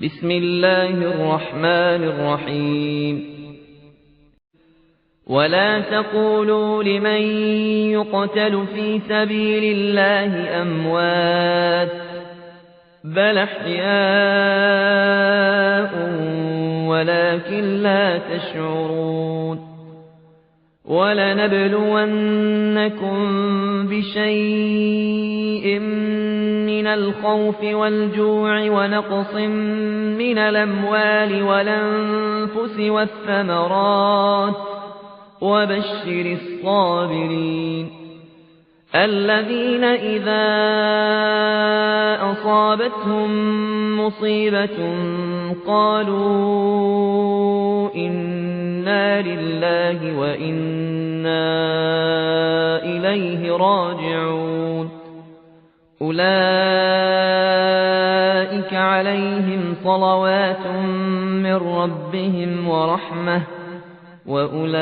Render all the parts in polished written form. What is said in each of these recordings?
بسم الله الرحمن الرحيم ولا تقولوا لمن يقتل في سبيل الله أموات بل أحياء ولكن لا تشعرون ولنبلونكم بشيء من الخوف والجوع ونقص من الأموال والأنفس والثمرات وبشر الصابرين الذين إذا أصابتهم مصيبة قالوا إنا لله وإنا إليه راجعون أولئك عليهم صلوات من ربهم ورحمة وأولئك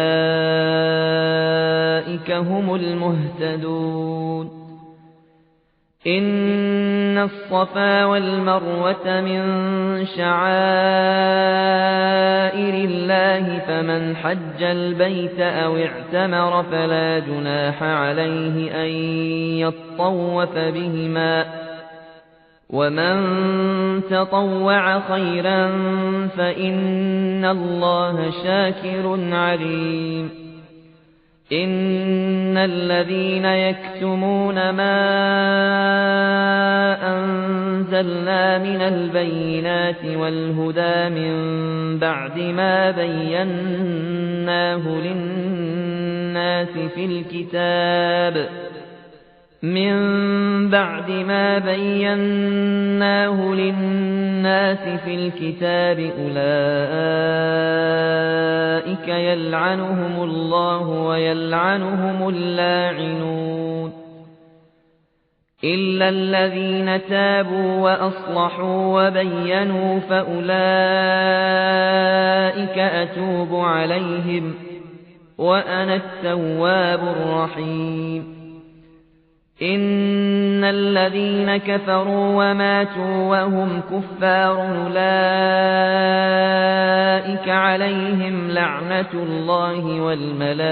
هم المهتدون إن الصفا والمروة من شعائر الله فمن حج البيت أو اعتمر فلا جناح عليه أن يطوف بهما ومن تطوع خيرا فإن الله شاكر عليم إن الذين يكتمون ما أنزلنا من البينات والهدى من بعد ما بيناه للناس في الكتاب أولئك يلعنهم الله ويلعنهم اللاعنون إلا الذين تابوا وأصلحوا وبينوا فأولئك أتوب عليهم وأنا التواب الرحيم إن الذين كفروا وماتوا وهم كفار أولئك عليهم لعنة الله والملائكة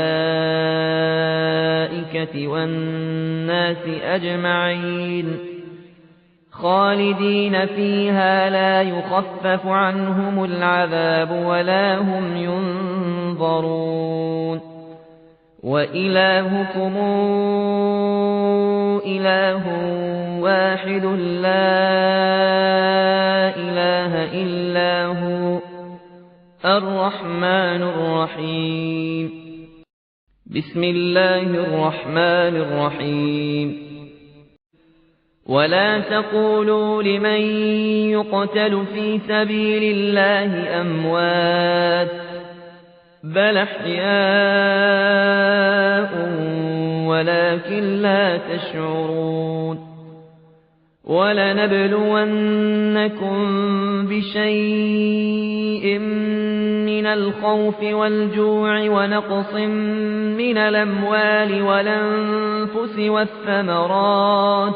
والناس أجمعين خالدين فيها لا يخفف عنهم العذاب ولا هم ينظرون وإلهكم إله واحد لا إله إلا هو الرحمن الرحيم بسم الله الرحمن الرحيم ولا تقولوا لمن يقتل في سبيل الله أموات بل أحياء ولكن لا تشعرون ولنبلونكم بشيء من الخوف والجوع ونقص من الأموال والأنفس والثمرات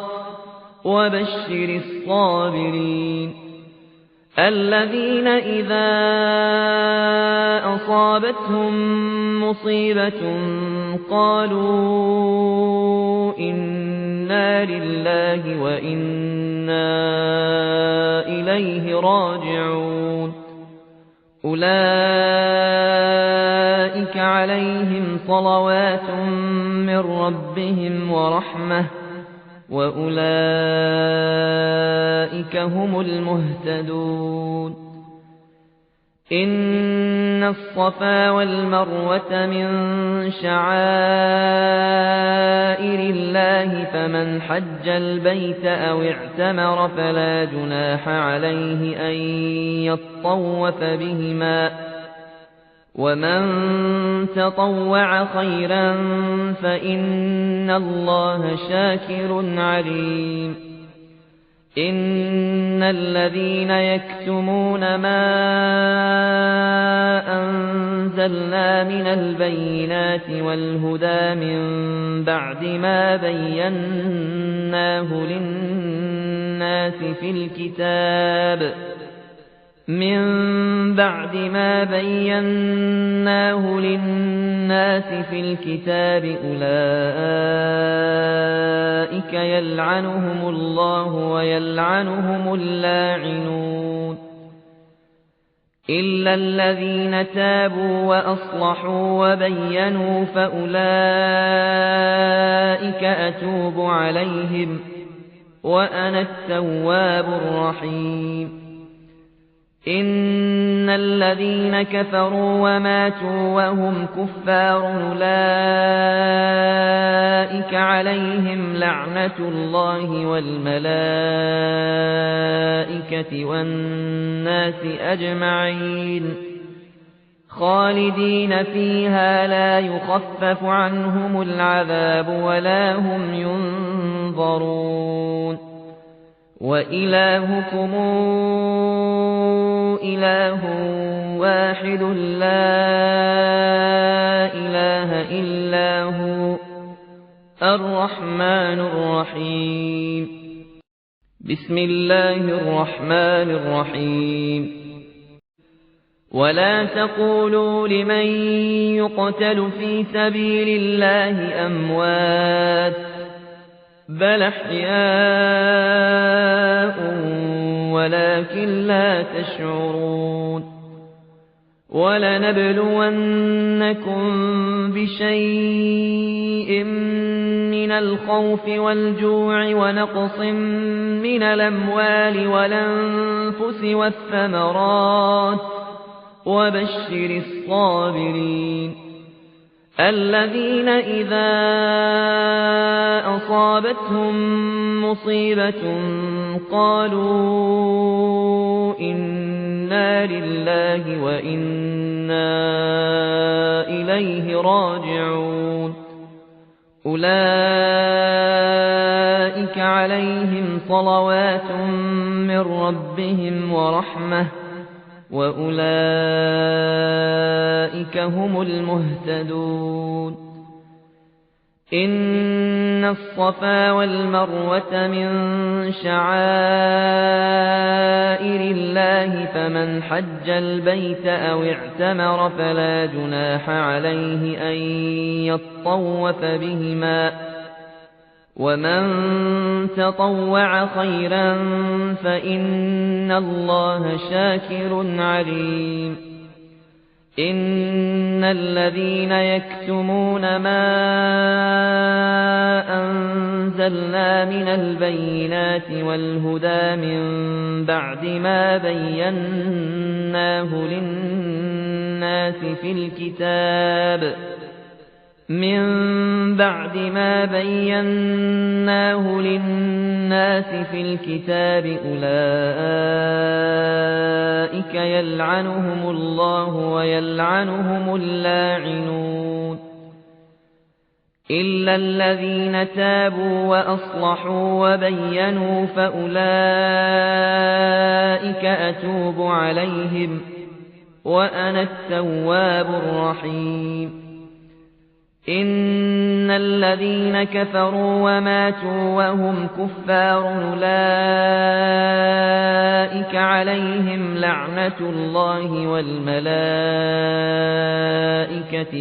وبشر الصابرين الذين إذا أصابتهم مصيبة قالوا إنا لله وإنا إليه راجعون أولئك عليهم صلوات من ربهم ورحمة وأولئك هم المهتدون إن الصفا والمروة من شعائر الله فمن حج البيت أو اعتمر فلا جناح عليه أن يطوف بهما ومن تطوع خيرا فإن الله شاكر عليم إن الذين يكتمون ما أنزلنا من البينات والهدى من بعد ما بيناه للناس في الكتاب من بعد ما بيناه للناس في الكتاب أولئك يلعنهم الله ويلعنهم اللاعنون إلا الذين تابوا وأصلحوا وبينوا فأولئك أتوب عليهم وأنا التواب الرحيم إن الذين كفروا وماتوا وهم كفار أولئك عليهم لعنة الله والملائكة والناس أجمعين خالدين فيها لا يخفف عنهم العذاب ولا هم ينظرون وإلهكم إله واحد لا إله إلا هو الرحمن الرحيم بسم الله الرحمن الرحيم ولا تقولوا لمن يقتل في سبيل الله أموات بل أحياء ولكن لا تشعرون ولنبلونكم بشيء من الخوف والجوع ونقص من الأموال والأنفس والثمرات وبشر الصابرين الذين إذا أصابتهم مصيبة قالوا إنا لله وإنا إليه راجعون أولئك عليهم صلوات من ربهم ورحمة وأولئك هم المهتدون إن الصفا والمروة من شعائر الله فمن حج البيت أو اعتمر فلا جناح عليه أن يطوف بهما ومن تطوع خيرا فإن الله شاكر عليم إن الذين يكتمون ما أنزلنا من البينات والهدى من بعد ما بيناه للناس في الكتاب أولئك يلعنهم الله ويلعنهم اللاعنون إلا الذين تابوا وأصلحوا وبينوا فأولئك أتوب عليهم وأنا التواب الرحيم إن الذين كفروا وماتوا وهم كفار أولئك عليهم لعنة الله والملائكة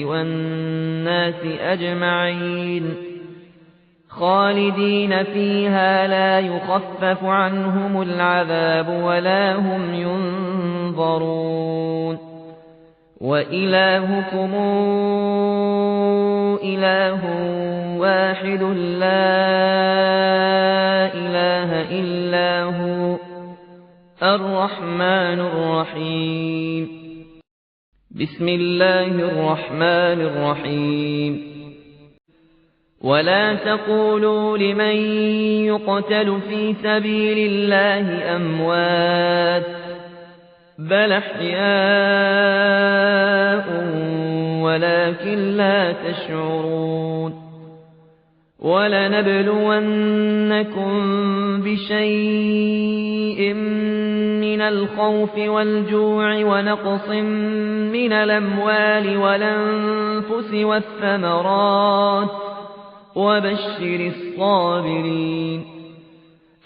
والناس أجمعين خالدين فيها لا يخفف عنهم العذاب ولا هم ينظرون وإلهكم إله واحد لا إله إلا هو الرحمن الرحيم بسم الله الرحمن الرحيم ولا تقولوا لمن يقتل في سبيل الله أموات بل أحياء ولكن لا تشعرون ولنبلونكم بشيء من الخوف والجوع ونقص من الأموال والأنفس والثمرات وبشر الصابرين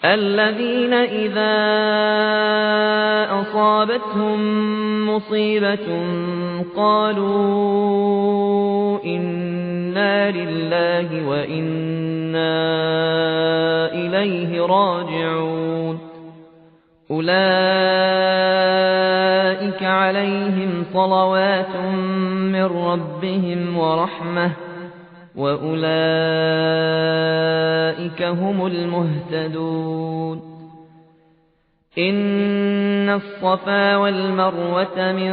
الذين إذا أصابتهم مصيبة قالوا إنا لله وإنا إليه راجعون أولئك عليهم صلوات من ربهم ورحمة وأولئك هم المهتدون إن الصفا والمروة من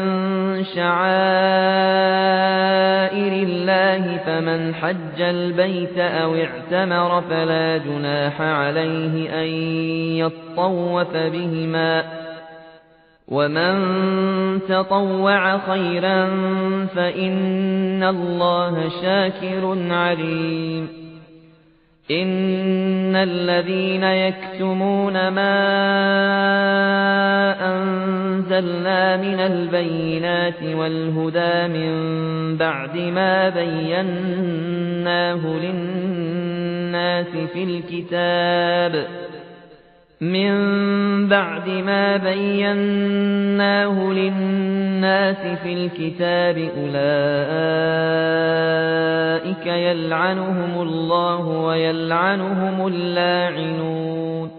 شعائر الله فمن حج البيت أو اعتمر فلا جناح عليه أن يطوف بهما ومن تطوع خيرا فإن الله شاكر عليم إن الذين يكتمون ما أنزلنا من البينات والهدى من بعد ما بيناه للناس في الكتاب أولئك يلعنهم الله ويلعنهم اللاعنون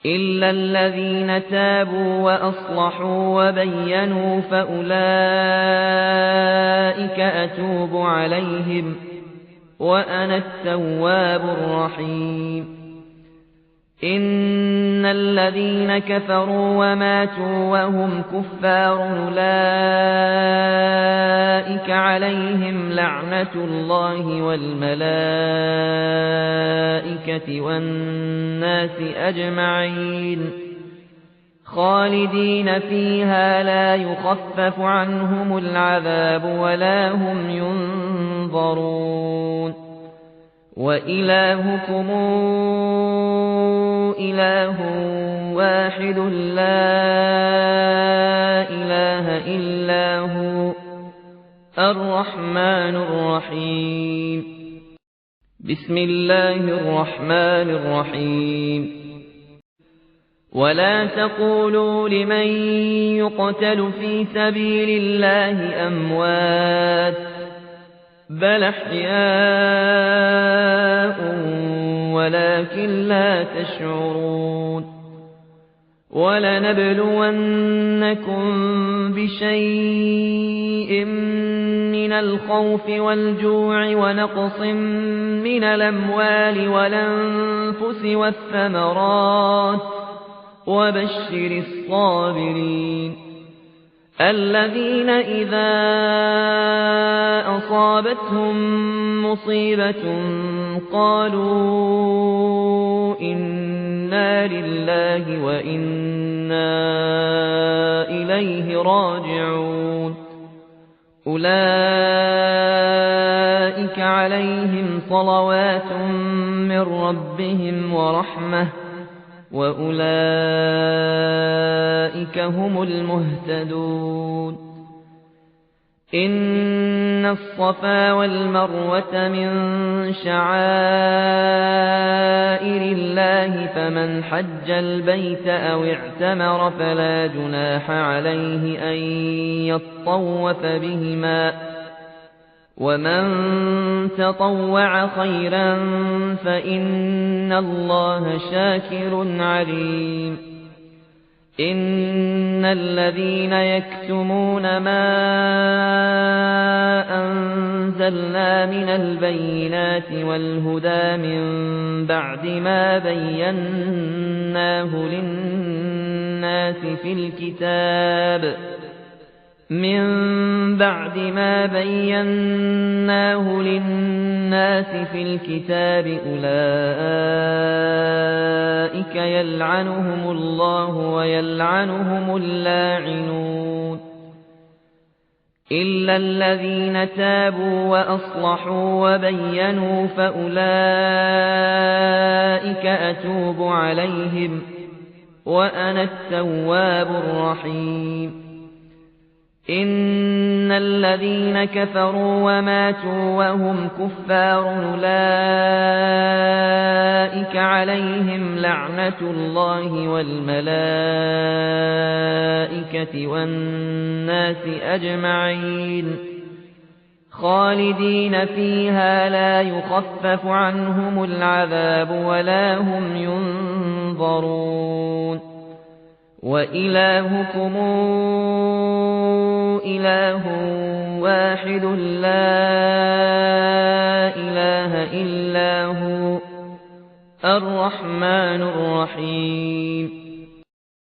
إلا الذين تابوا وأصلحوا وبينوا فأولئك أتوب عليهم وأنا التواب الرحيم إن الذين كفروا وماتوا وهم كفار أولئك عليهم لعنة الله والملائكة والناس أجمعين خالدين فيها لا يخفف عنهم العذاب ولا هم ينظرون وإلهكم إله واحد لا إله إلا هو الرحمن الرحيم بسم الله الرحمن الرحيم ولا تقولوا لمن يقتل في سبيل الله أموات بل أحياء ولكن لا تشعرون ولنبلونكم بشيء من الخوف والجوع ونقص من الأموال والأنفس والثمرات وبشر الصابرين الذين إذا أصابتهم مصيبة قالوا إنا لله وإنا إليه راجعون أولئك عليهم صلوات من ربهم ورحمة وأولئك هم المهتدون إن الصفا والمروة من شعائر الله فمن حج البيت أو اعتمر فلا جناح عليه أن يطوف بهما ومن تطوع خيرا فإن الله شاكر عليم إن الذين يكتمون ما أنزلنا من البينات والهدى من بعد ما بيناه للناس في الكتاب أولئك يلعنهم الله ويلعنهم اللاعنون إلا الذين تابوا وأصلحوا وبينوا فأولئك أتوب عليهم وأنا التواب الرحيم إن الذين كفروا وماتوا وهم كفار أولئك عليهم لعنة الله والملائكة والناس أجمعين خالدين فيها لا يخفف عنهم العذاب ولا هم ينظرون وإلهكم إله واحد لا إله إلا هو الرحمن الرحيم